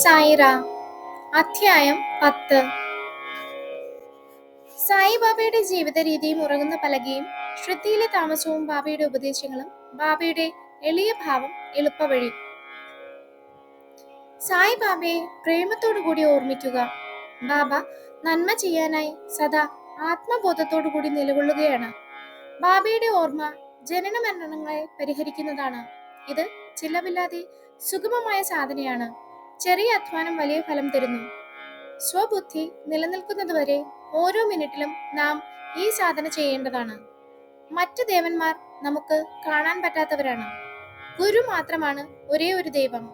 സായിറാം. അധ്യായം 10. സായിബാബയുടെ ജീവിത രീതിയും ഉറങ്ങുന്ന പലകയും ശ്രദ്ധയിലെ താമസവും ബാബയുടെ ഉപദേശങ്ങളും ബാബയുടെ എളിയ ഭാവം എളുപ്പവഴി. സായിബാബയെ പ്രേമത്തോടുകൂടി ഓർമ്മിക്കുക. ബാബ നന്മ ചെയ്യാനായി സദാ ആത്മബോധത്തോടുകൂടി നിലകൊള്ളുകയാണ്. ബാബയുടെ ഓർമ്മ ജനന മരണങ്ങളെ പരിഹരിക്കുന്നതാണ്. ഇത് ചിലവില്ലാതെ സുഗമമായ സാധനയാണ്. ചെറിയ അധ്വാനം വലിയ ഫലം തരുന്നു. സ്വബുദ്ധി നിലനിൽക്കുന്നതുവരെ ഓരോ മിനിറ്റിലും നാം ഈ സാധന ചെയ്യേണ്ടതാണ്. മറ്റ് ദേവന്മാർ നമുക്ക് കാണാൻ പറ്റാത്തവരാണ്. ഗുരു മാത്രമാണ് ഒരേ ഒരു ദൈവം.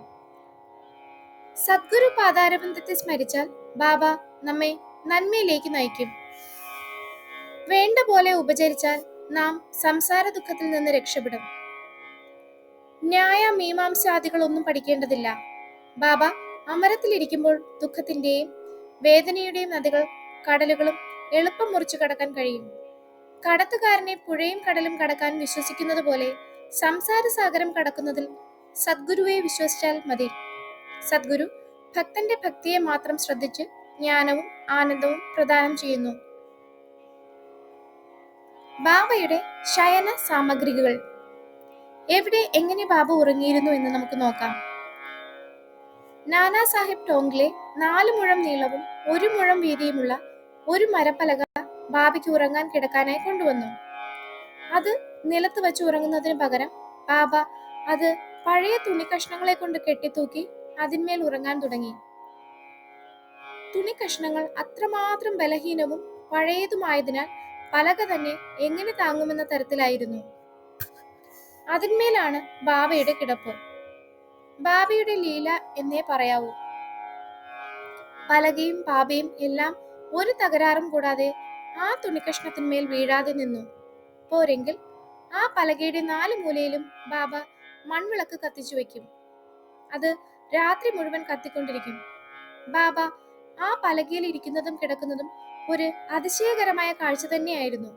സദ്ഗുരു പാതാരബന്ധത്തെ സ്മരിച്ചാൽ ബാബ നമ്മെ നന്മയിലേക്ക് നയിക്കും. വേണ്ട പോലെ ഉപചരിച്ചാൽ നാം സംസാര ദുഃഖത്തിൽ നിന്ന് രക്ഷപ്പെടും. ന്യായ മീമാംസാദികളൊന്നും പഠിക്കേണ്ടതില്ല. ബാബ അമരത്തിലിരിക്കുമ്പോൾ ദുഃഖത്തിന്റെയും വേദനയുടെയും നദികൾ കടലുകളും എളുപ്പം മുറിച്ചു കടക്കാൻ കഴിയും. കടത്തുകാരനെ പുഴയും കടലും കടക്കാൻ വിശ്വസിക്കുന്നത് പോലെ സംസാര സാഗരം കടക്കുന്നതിൽ സദ്ഗുരുവെ വിശ്വസിച്ചാൽ മതി. സദ്ഗുരു ഭക്തന്റെ ഭക്തിയെ മാത്രം ശ്രദ്ധിച്ച് ജ്ഞാനവും ആനന്ദവും പ്രദാനം ചെയ്യുന്നു. ബാബയുടെ ശയന സാമഗ്രികൾ. എവിടെ എങ്ങനെ ബാബ ഉറങ്ങിയിരുന്നു എന്ന് നമുക്ക് നോക്കാം. നാനാ സാഹിബ് ടോങ്ലെ 4 മുഴം നീളവും 1 മുഴം വീതിയുമുള്ള ഒരു മരപ്പലക ബാബയ്ക്ക് ഉറങ്ങാൻ കിടക്കാനായി കൊണ്ടുവന്നു. അത് നിലത്ത് വെച്ച് ഉറങ്ങുന്നതിന് പകരം ബാബ അത് പഴയ തുണിക്കഷ്ണങ്ങളെ കൊണ്ട് കെട്ടിത്തൂക്കി അതിന്മേൽ ഉറങ്ങാൻ തുടങ്ങി. തുണിക്കഷ്ണങ്ങൾ അത്രമാത്രം ബലഹീനവും പഴയതുമായതിനാൽ പലക തന്നെ എങ്ങനെ താങ്ങുമെന്ന തരത്തിലായിരുന്നു. അതിന്മേലാണ് ബാബയുടെ കിടപ്പ്. ബാബയുടെ ലീല എന്നേ പറയാവൂ. പലകയും ബാബയും എല്ലാം ഒരു തകരാറും കൂടാതെ ആ തുണിക്കഷ്ണത്തിന്മേൽ വീഴാതെ നിന്നു. പോരെങ്കിൽ ആ പലകയുടെ 4 മൂലയിലും ബാബ മൺവിളക്ക് കത്തിച്ചു വെക്കും. അത് രാത്രി മുഴുവൻ കത്തിക്കൊണ്ടിരിക്കും. ബാബ ആ പലകയിൽ ഇരിക്കുന്നതും കിടക്കുന്നതും ഒരു അതിശയകരമായ കാഴ്ച തന്നെയായിരുന്നു.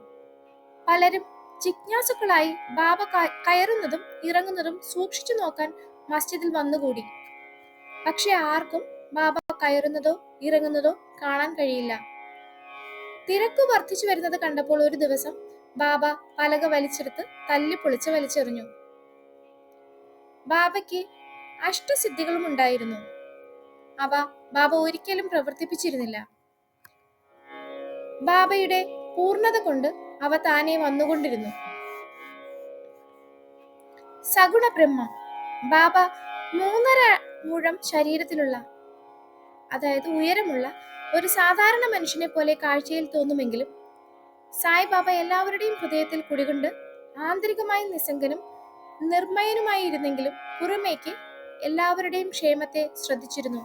പലരും ജിജ്ഞാസുക്കളായി ബാബ കയറുന്നതും ഇറങ്ങുന്നതും സൂക്ഷിച്ചു നോക്കാൻ മസ്ജിദിൽ വന്നുകൂടി. പക്ഷെ ആർക്കും ബാബ കയറുന്നതോ ഇറങ്ങുന്നതോ കാണാൻ കഴിയില്ല. തിരക്ക് വർദ്ധിച്ചു വരുന്നത് കണ്ടപ്പോൾ ഒരു ദിവസം ബാബ പലക വലിച്ചെടുത്ത് തല്ലിപ്പൊളിച്ച് വലിച്ചെറിഞ്ഞു. ബാബയ്ക്ക് അഷ്ടസിദ്ധികളും ഉണ്ടായിരുന്നു. അവ ബാബ ഒരിക്കലും പ്രവർത്തിപ്പിച്ചിരുന്നില്ല. ബാബയുടെ പൂർണ്ണത കൊണ്ട് അവ താനെ വന്നുകൊണ്ടിരുന്നു. സഗുണ ബ്രഹ്മം. ബാബ 3.5 മുഴം ശരീരത്തിലുള്ള, അതായത് ഉയരമുള്ള ഒരു സാധാരണ മനുഷ്യനെ പോലെ കാഴ്ചയിൽ തോന്നുമെങ്കിലും സായിബാബ എല്ലാവരുടെയും ഹൃദയത്തിൽ കുടികൊണ്ട് ആന്തരികമായി നിസ്സംഗനും നിർമ്മയനുമായി ഇരുന്നെങ്കിലും പുറമേക്ക് എല്ലാവരുടെയും ക്ഷേമത്തെ ശ്രദ്ധിച്ചിരുന്നു.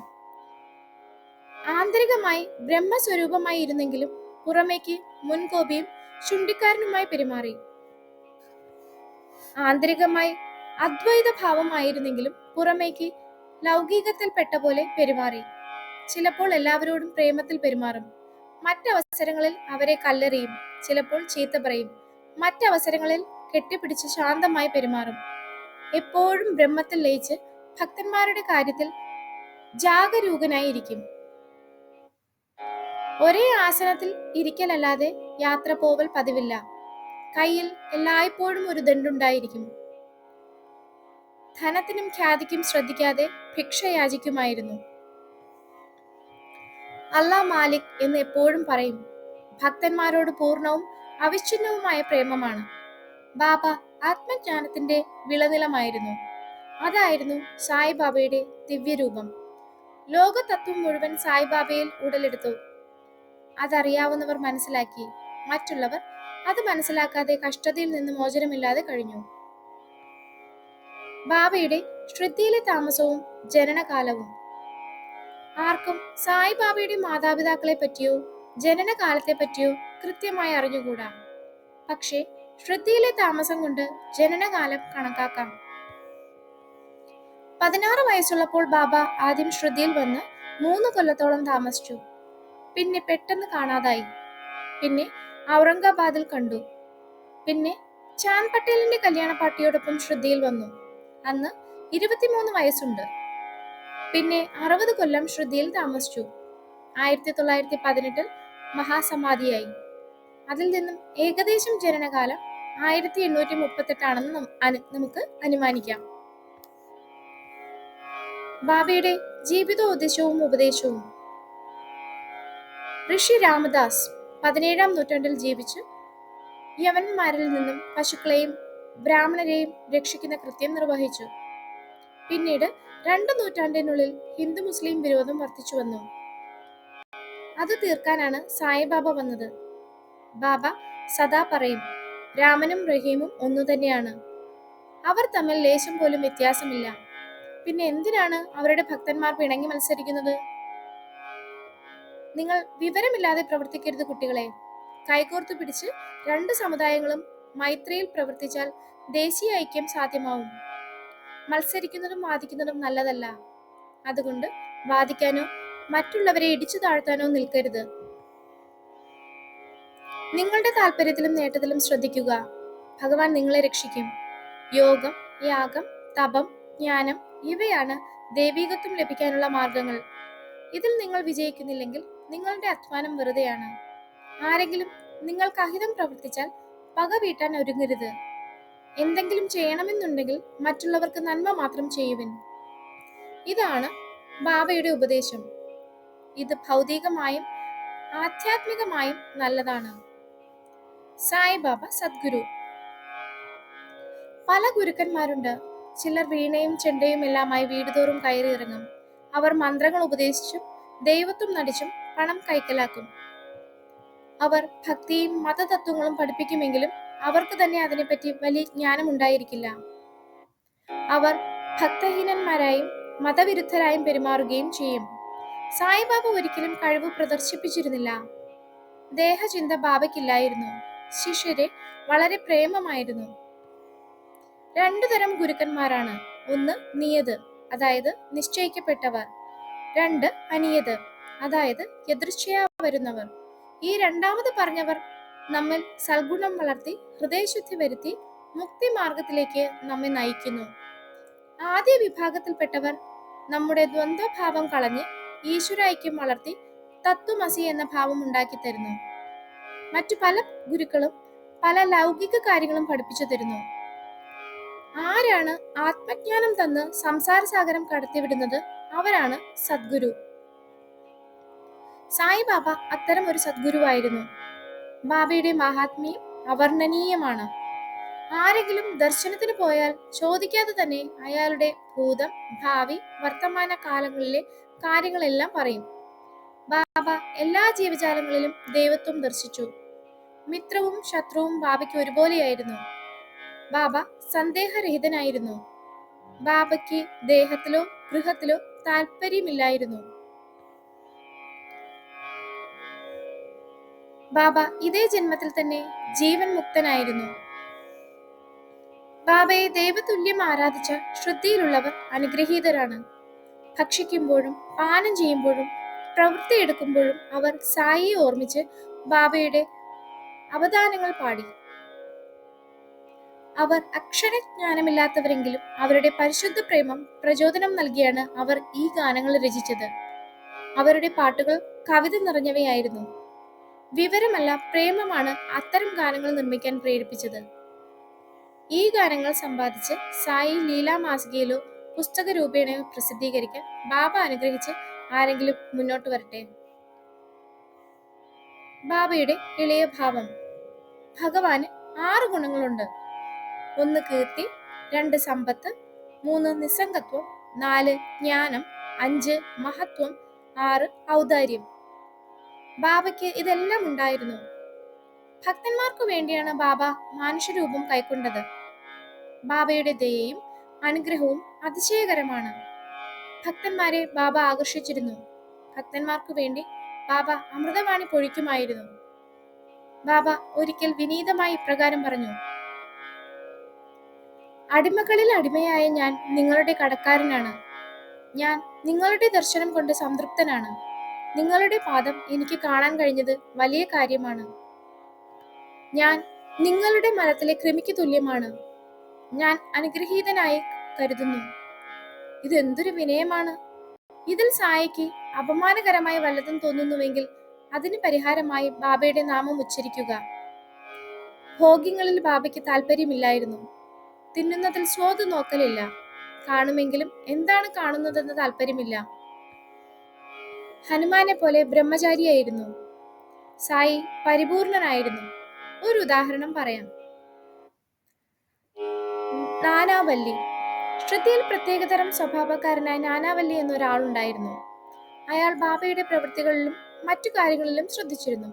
ആന്തരികമായി ബ്രഹ്മസ്വരൂപമായി ഇരുന്നെങ്കിലും പുറമേക്ക് മുൻകോപിയും ചുണ്ടിക്കാരനുമായി പെരുമാറി. ആന്തരികമായി അദ്വൈത ഭാവമായിരുന്നെങ്കിലും പുറമേക്ക് ലൗകികത്തിൽപ്പെട്ട പോലെ പെരുമാറി. ചിലപ്പോൾ എല്ലാവരോടും പ്രേമത്തിൽ പെരുമാറും. മറ്റവസരങ്ങളിൽ അവരെ കല്ലെറിയും. ചിലപ്പോൾ ചീത്ത പറയും. മറ്റവസരങ്ങളിൽ കെട്ടിപ്പിടിച്ച് ശാന്തമായി പെരുമാറും. എപ്പോഴും ബ്രഹ്മത്തിൽ ലയിച്ച് ഭക്തന്മാരുടെ കാര്യത്തിൽ ജാഗരൂകനായി ഇരിക്കും. ഒരേ ആസനത്തിൽ ഇരിക്കലല്ലാതെ യാത്ര പോവൽ പതിവില്ല. കയ്യിൽ എല്ലായ്പ്പോഴും ഒരു ദണ്ടുണ്ടായിരിക്കും. ധനത്തിനും ഖ്യാതിക്കും ശ്രദ്ധിക്കാതെ ഭിക്ഷ യാചിക്കുമായിരുന്നു. അല്ലാ മാലിക് എന്ന് എപ്പോഴും പറയും. ഭക്തന്മാരോട് പൂർണ്ണവും അവിച്ഛിന്നവുമായ പ്രേമമാണ്. ബാബ ആത്മജ്ഞാനത്തിന്റെ വിളനിലമായിരുന്നു. അതായിരുന്നു സായിബാബയുടെ ദിവ്യരൂപം. ലോകതത്വം മുഴുവൻ സായിബാബയിൽ ഉടലെടുത്തു. അതറിയാവുന്നവർ മനസ്സിലാക്കി. മറ്റുള്ളവർ അത് മനസ്സിലാക്കാതെ കഷ്ടതയിൽ നിന്ന് മോചനമില്ലാതെ കഴിഞ്ഞു. ബാബയുടെ ശ്രദ്ധയിലെ താമസവും ജനനകാലവും. ആർക്കും സായിബാബയുടെ മാതാപിതാക്കളെ പറ്റിയോ ജനനകാലത്തെ പറ്റിയോ കൃത്യമായി അറിഞ്ഞുകൂടാ. പക്ഷേ ശ്രദ്ധയിലെ താമസം കൊണ്ട് ജനനകാലം കണക്കാക്കാം. 16 വയസ്സുള്ളപ്പോൾ ബാബ ആദ്യം ശ്രദ്ധയിൽ വന്ന് 3 കൊല്ലത്തോളം താമസിച്ചു. പിന്നെ പെട്ടെന്ന് കാണാതായി. പിന്നെ ഔറംഗാബാദിൽ കണ്ടു. പിന്നെ ചാന്ദ് പട്ടേലിന്റെ കല്യാണ പാർട്ടിയോടൊപ്പം ശ്രദ്ധയിൽ വന്നു. അന്ന് 23 വയസ്സുണ്ട്. പിന്നെ 60 കൊല്ലം ശ്രുതിയിൽ താമസിച്ചു. 1918 മഹാസമാധിയായി. അതിൽ നിന്നും ഏകദേശം ജനനകാലം 1838 നമുക്ക് അനുമാനിക്കാം. ബാബയുടെ ജീവിതോദ്ദേശവും ഉപദേശവും. ഋഷി രാമദാസ് 17-ാം നൂറ്റാണ്ടിൽ ജീവിച്ച് യവനന്മാരിൽ നിന്നും പശുക്കളെയും ബ്രാഹ്മണരെയും രക്ഷിക്കുന്ന കൃത്യം നിർവഹിച്ചു. പിന്നീട് 2 നൂറ്റാണ്ടിനുള്ളിൽ ഹിന്ദു മുസ്ലിം വിരോധം വർദ്ധിച്ചു വന്നു. അത് തീർക്കാനാണ് സായിബാബ വന്നത്. ബാബ സദാ പറയും, രാമനും റഹീമും ഒന്നു തന്നെയാണ്. അവർ തമ്മിൽ ലേശം പോലും വ്യത്യാസമില്ല. പിന്നെ എന്തിനാണ് അവരുടെ ഭക്തന്മാർ പിണങ്ങി മത്സരിക്കുന്നത്? നിങ്ങൾ വിവരമില്ലാതെ പ്രവർത്തിക്കരുത് കുട്ടികളെ. കൈകോർത്തു പിടിച്ച് 2 സമുദായങ്ങളും മൈത്രിയിൽ പ്രവർത്തിച്ചാൽ ദേശീയ ഐക്യം സാധ്യമാവും. മത്സരിക്കുന്നതും വാദിക്കുന്നതും നല്ലതല്ല. അതുകൊണ്ട് വാദിക്കാനോ മറ്റുള്ളവരെ ഇടിച്ചു താഴ്ത്താനോ നിൽക്കരുത്. നിങ്ങളുടെ താല്പര്യത്തിലും നേട്ടത്തിലും ശ്രദ്ധിക്കുക. ഭഗവാൻ നിങ്ങളെ രക്ഷിക്കും. യോഗം, യാഗം, തപം, ജ്ഞാനം ഇവയാണ് ദൈവീകത്വം ലഭിക്കാനുള്ള മാർഗങ്ങൾ. ഇതിൽ നിങ്ങൾ വിജയിക്കുന്നില്ലെങ്കിൽ നിങ്ങളുടെ അധ്വാനം വെറുതെയാണ്. ആരെങ്കിലും നിങ്ങൾക്ക് അഹിതം പ്രവർത്തിച്ചാൽ പക വീട്ടാൻ ഒരുങ്ങരുത്. എന്തെങ്കിലും ചെയ്യണമെന്നുണ്ടെങ്കിൽ മറ്റുള്ളവർക്ക് നന്മ മാത്രം ചെയ്യുവിൻ. ഇതാണ് ബാബയുടെ ഉപദേശം. ഇത് ഭൗതികമായും ആധ്യാത്മികമായും നല്ലതാണ്. സായിബാബ സദ്ഗുരു. പല ഗുരുക്കന്മാരുണ്ട്. ചിലർ വീണയും ചെണ്ടയും എല്ലാമായി വീടുതോറും കയറിയിറങ്ങും. അവർ മന്ത്രങ്ങൾ ഉപദേശിച്ചും ദൈവത്വം നടിച്ചും പണം കൈക്കലാക്കും. അവർ ഭക്തിയും മതതത്വങ്ങളും പഠിപ്പിക്കുമെങ്കിലും അവർക്ക് തന്നെ അതിനെപ്പറ്റി വലിയ ജ്ഞാനമുണ്ടായിരിക്കില്ല. അവർ ഭക്തഹീനന്മാരായും മതവിരുദ്ധരായും പെരുമാറുകയും ചെയ്യും. സായിബാബ ഒരിക്കലും കഴിവ് പ്രദർശിപ്പിച്ചിരുന്നില്ല. ദേഹചിന്ത ബാബയ്ക്കില്ലായിരുന്നു. ശിഷ്യരെ വളരെ പ്രേമമായിരുന്നു. 2 തരം ഗുരുക്കന്മാരാണ്. ഒന്ന് നിയത്, അതായത് നിശ്ചയിക്കപ്പെട്ടവർ. 2 അനിയത്, അതായത് യദൃച്ഛയാ വരുന്നവർ. ഈ രണ്ടാമത് പറഞ്ഞവർ നമ്മിൽ സൽഗുണം വളർത്തി ഹൃദയശുദ്ധി വരുത്തി മുക്തി മാർഗത്തിലേക്ക് നമ്മെ നയിക്കുന്നു. ആദ്യ വിഭാഗത്തിൽപ്പെട്ടവർ നമ്മുടെ ദ്വന്ദ്വഭാവം കളഞ്ഞ് ഈശ്വരൈക്യം വളർത്തി തത്വമസി എന്ന ഭാവം ഉണ്ടാക്കി തരുന്നു. മറ്റു പല ഗുരുക്കളും പല ലൗകിക കാര്യങ്ങളും പഠിപ്പിച്ചു തരുന്നു. ആരാണ് ആത്മജ്ഞാനം തന്ന് സംസാരസാഗരം കടത്തിവിടുന്നത് അവരാണ് സദ്ഗുരു. സായിബാബ അത്തരം ഒരു സദ്ഗുരുവായിരുന്നു. ബാബയുടെ മഹാത്മ്യം അവർണ്ണനീയമാണ്. ആരെങ്കിലും ദർശനത്തിന് പോയാൽ ചോദിക്കാതെ തന്നെ അയാളുടെ ഭൂതം, ഭാവി, വർത്തമാന കാലങ്ങളിലെ കാര്യങ്ങളെല്ലാം പറയും. ബാബ എല്ലാ ജീവജാലങ്ങളിലും ദൈവത്വം ദർശിച്ചു. മിത്രവും ശത്രുവും ബാബയ്ക്ക് ഒരുപോലെയായിരുന്നു. ബാബ സന്ദേഹരഹിതനായിരുന്നു. ബാബയ്ക്ക് ദേഹത്തിലോ ഗൃഹത്തിലോ താല്പര്യമില്ലായിരുന്നു. ബാബ ഇതേ ജന്മത്തിൽ തന്നെ ജീവൻ മുക്തനായിരുന്നു. ബാബയെ ദൈവതുല്യം ആരാധിച്ച ശ്രദ്ധയിലുള്ളവർ അനുഗ്രഹീതരാണ്. ഭക്ഷിക്കുമ്പോഴും പാനം ചെയ്യുമ്പോഴും പ്രവൃത്തിയെടുക്കുമ്പോഴും അവർ സായിയെ ഓർമ്മിച്ച് ബാബയുടെ അവദാനങ്ങൾ പാടി. അവർ അക്ഷരജ്ഞാനമില്ലാത്തവരെങ്കിലും അവരുടെ പരിശുദ്ധ പ്രേമം പ്രചോദനം നൽകിയാണ് അവർ ഈ ഗാനങ്ങൾ രചിച്ചത്. അവരുടെ പാട്ടുകൾ കവിത നിറഞ്ഞവയായിരുന്നു. വിവരമല്ല, പ്രേമമാണ് അത്തരം ഗാനങ്ങൾ നിർമ്മിക്കാൻ പ്രേരിപ്പിച്ചത്. ഈ ഗാനങ്ങൾ സമ്പാദിച്ച് സായി ലീലാ മാസികയിലോ പുസ്തക രൂപേണയോ പ്രസിദ്ധീകരിക്കാൻ ബാബ അനുഗ്രഹിച്ച് ആരെങ്കിലും മുന്നോട്ട് വരട്ടെ. ബാബയുടെ ഇളയ ഭാവം. ഭഗവാന് 6 ഗുണങ്ങളുണ്ട്. 1 കീർത്തി, 2 സമ്പത്ത്, 3 നിസ്സംഗത്വം, 4 ജ്ഞാനം, 5 മഹത്വം, 6 ഔദാര്യം. ബാബയ്ക്ക് ഇതെല്ലാം ഉണ്ടായിരുന്നു. ഭക്തന്മാർക്കു വേണ്ടിയാണ് ബാബ മനുഷ്യരൂപം കൈക്കൊണ്ടത്. ബാബയുടെ ദയയും അനുഗ്രഹവും അതിശയകരമാണ്. ഭക്തന്മാരെ ബാബ ആകർഷിച്ചിരുന്നു. ഭക്തന്മാർക്കു വേണ്ടി ബാബ അമൃതവാണി പൊഴിക്കുമായിരുന്നു. ബാബ ഒരിക്കൽ വിനീതമായി ഇപ്രകാരം പറഞ്ഞു: അടിമകളിൽ അടിമയായ ഞാൻ നിങ്ങളുടെ കടക്കാരനാണ്. ഞാൻ നിങ്ങളുടെ ദർശനം കൊണ്ട് സംതൃപ്തനാണ്. നിങ്ങളുടെ പാദം എനിക്ക് കാണാൻ കഴിഞ്ഞത് വലിയ കാര്യമാണ്. ഞാൻ നിങ്ങളുടെ മരത്തിലെ കൃമിക്ക് തുല്യമാണ്. ഞാൻ അനുഗ്രഹീതനായി കരുതുന്നു. ഇതെന്തൊരു വിനയമാണ്! ഇതിൽ സായിക്ക് അപമാനകരമായി വല്ലതും തോന്നുന്നുവെങ്കിൽ അതിന് പരിഹാരമായി ബാബയുടെ നാമം ഉച്ചരിക്കുക. ഭോഗ്യങ്ങളിൽ ബാബയ്ക്ക് താല്പര്യമില്ലായിരുന്നു. തിന്നുന്നതിൽ സ്വാദ് നോക്കലില്ല. കാണുമെങ്കിലും എന്താണ് കാണുന്നതെന്ന് താല്പര്യമില്ല. ഹനുമാനെ പോലെ ബ്രഹ്മചാരിയായിരുന്നു. സായി പരിപൂർണനായിരുന്നു. ഒരു ഉദാഹരണം പറയാം. നാനാവല്ലി. ശ്രുതിയിൽ പ്രത്യേകതരം സ്വഭാവക്കാരനായ നാനാവല്ലി എന്നൊരാളുണ്ടായിരുന്നു. അയാൾ ബാബയുടെ പ്രവൃത്തികളിലും മറ്റു കാര്യങ്ങളിലും ശ്രദ്ധിച്ചിരുന്നു.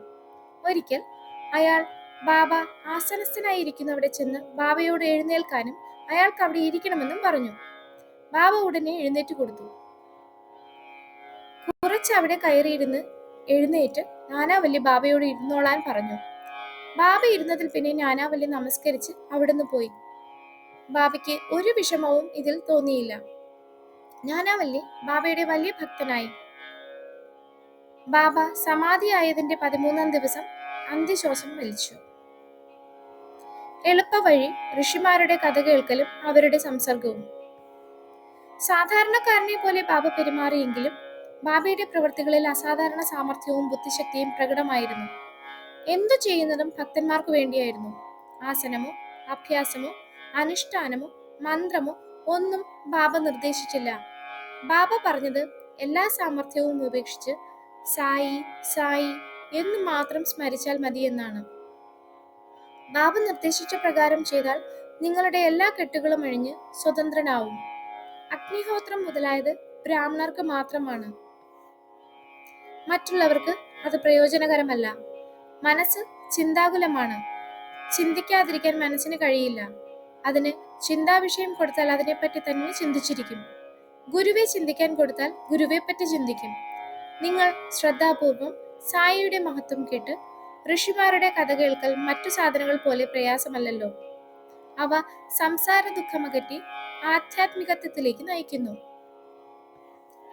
ഒരിക്കൽ അയാൾ ബാബ ആസനസ്ഥനായിരിക്കുന്നവിടെ ചെന്ന് ബാബയോട് എഴുന്നേൽക്കാനും അയാൾക്ക് അവിടെ ഇരിക്കണമെന്നും പറഞ്ഞു. ബാബ ഉടനെ എഴുന്നേറ്റ് കൊടുത്തു. കുറച്ച് അവിടെ കയറിയിരുന്ന് എഴുന്നേറ്റ് നാനാവല്ലി ബാബയോട് ഇരുന്നോളാൻ പറഞ്ഞു. ബാബ ഇരുന്നതിൽ പിന്നെ നാനാവല്ലി നമസ്കരിച്ച് അവിടുന്ന് പോയി. ബാബയ്ക്ക് ഒരു വിഷമവും ഇതിൽ തോന്നിയില്ല. നാനാവല്ലി ബാബയുടെ വലിയ ഭക്തനായി. ബാബ സമാധിയായതിന്റെ 13-ാം ദിവസം അന്ത്യശ്വാസം വലിച്ചു. എളുപ്പവഴി ഋഷിമാരുടെ കഥ കേൾക്കലും അവരുടെ സംസർഗവും. സാധാരണക്കാരനെ പോലെ ബാബ പെരുമാറിയെങ്കിലും ബാബയുടെ പ്രവൃത്തികളിൽ അസാധാരണ സാമർഥ്യവും ബുദ്ധിശക്തിയും പ്രകടമായിരുന്നു. എന്തു ചെയ്യുന്നതും ഭക്തന്മാർക്ക് വേണ്ടിയായിരുന്നു. ആസനമോ അഭ്യാസമോ അനുഷ്ഠാനമോ മന്ത്രമോ ഒന്നും ബാബ നിർദ്ദേശിച്ചില്ല. ബാബ പറഞ്ഞത് എല്ലാ സാമർഥ്യവും ഉപേക്ഷിച്ച് സായി സായി എന്ന് മാത്രം സ്മരിച്ചാൽ മതിയെന്നാണ്. ബാബ നിർദ്ദേശിച്ച പ്രകാരം ചെയ്താൽ നിങ്ങളുടെ എല്ലാ കെട്ടുകളും അഴിഞ്ഞ് സ്വതന്ത്രനാവും. അഗ്നിഹോത്രം മുതലായത് ബ്രാഹ്മണർക്ക് മാത്രമാണ്. മറ്റുള്ളവർക്ക് അത് പ്രയോജനകരമല്ല. മനസ്സ് ചിന്താകുലമാണ്. ചിന്തിക്കാതിരിക്കാൻ മനസ്സിന് കഴിയില്ല. അതിന് ചിന്താവിഷയം കൊടുത്താൽ അതിനെപ്പറ്റി തന്നെ ചിന്തിച്ചിരിക്കും. ഗുരുവെ ചിന്തിക്കാൻ കൊടുത്താൽ ഗുരുവെപ്പറ്റി ചിന്തിക്കും. നിങ്ങൾ ശ്രദ്ധാപൂർവം സായിയുടെ മഹത്വം കേട്ട് ഋഷിമാരുടെ കഥ കേൾക്കൽ മറ്റു സാധനങ്ങൾ പോലെ പ്രയാസമല്ലല്ലോ. അവ സംസാര ദുഃഖമകറ്റി ആധ്യാത്മികത്വത്തിലേക്ക് നയിക്കുന്നു.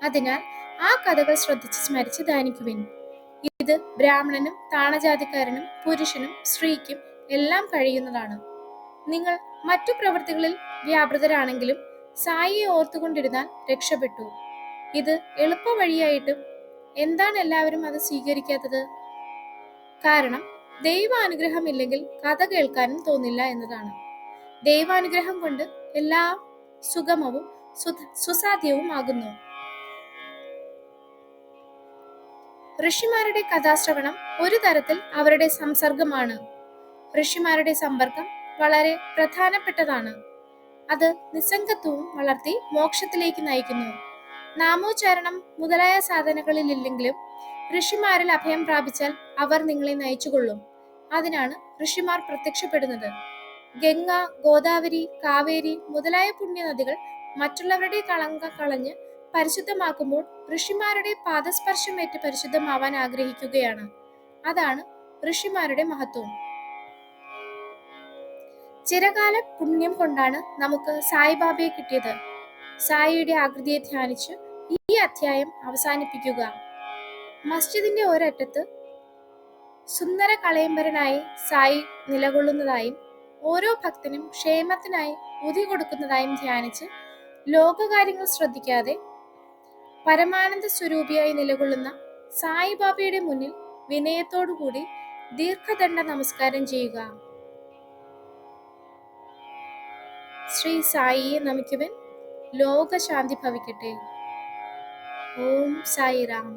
അതിനാൽ ആ കഥകൾ ശ്രദ്ധിച്ച് സ്മരിച്ച് ധ്യാനിക്കുവിൻ. ഇത് ബ്രാഹ്മണനും താണജാതിക്കാരനും പുരുഷനും സ്ത്രീക്കും എല്ലാം കഴിയുന്നതാണ്. നിങ്ങൾ മറ്റു പ്രവൃത്തികളിൽ വ്യാപൃതരാണെങ്കിലും സായിയെ ഓർത്തുകൊണ്ടിരുന്നാൽ രക്ഷപ്പെട്ടു. ഇത് എളുപ്പ വഴിയായിട്ടും എന്താണ് എല്ലാവരും അത് സ്വീകരിക്കാത്തത്? കാരണം ദൈവാനുഗ്രഹം ഇല്ലെങ്കിൽ കഥ കേൾക്കാനും തോന്നില്ല എന്നതാണ്. ദൈവാനുഗ്രഹം കൊണ്ട് എല്ലാം സുഗമവും സുസാധ്യവും ആകുന്നു. ഋഷിമാരുടെ കഥാശ്രവണം ഒരു തരത്തിൽ അവരുടെ സംസർഗമാണ്. ഋഷിമാരുടെ സമ്പർക്കം വളരെ പ്രധാനപ്പെട്ടതാണ്. അത് നിസ്സംഗത്വവും വളർത്തി മോക്ഷത്തിലേക്ക് നയിക്കുന്നു. നാമോച്ചാരണം മുതലായ സാധനങ്ങളിലില്ലെങ്കിലും ഋഷിമാരിൽ അഭയം പ്രാപിച്ചാൽ അവർ നിങ്ങളെ നയിച്ചുകൊള്ളും. അതിനാണ് ഋഷിമാർ പ്രത്യക്ഷപ്പെടുന്നത്. ഗംഗ, ഗോദാവരി, കാവേരി മുതലായ പുണ്യനദികൾ മറ്റുള്ളവരുടെ കളങ്കം കളഞ്ഞ് പരിശുദ്ധമാക്കുമ്പോൾ ഋഷിമാരുടെ പാദസ്പർശമേറ്റ് പരിശുദ്ധമാവാൻ ആഗ്രഹിക്കുകയാണ്. അതാണ് ഋഷിമാരുടെ മഹത്വം. ചിരകാല പുണ്യം കൊണ്ടാണ് നമുക്ക് സായിബാബയെ കിട്ടിയത്. സായിയുടെ ആകൃതിയെ ധ്യാനിച്ച് ഈ അധ്യായം അവസാനിപ്പിക്കുക. മസ്ജിദിന്റെ ഒരറ്റത്ത് സുന്ദര കളയമ്പരനായി സായി നിലകൊള്ളുന്നതായും ഓരോ ഭക്തനും ക്ഷേമത്തിനായി ഉതി കൊടുക്കുന്നതായും ധ്യാനിച്ച് ലോകകാര്യങ്ങൾ ശ്രദ്ധിക്കാതെ പരമാനന്ദ സ്വരൂപിയായി നിലകൊള്ളുന്ന സായിബാബയുടെ മുന്നിൽ വിനയത്തോടുകൂടി ദീർഘദണ്ഡ നമസ്കാരം ചെയ്യുക. ശ്രീ സായിയെ നമിക്കുവൻ. ലോകശാന്തി ഭവിക്കട്ടെ. ഓം സായിറാം.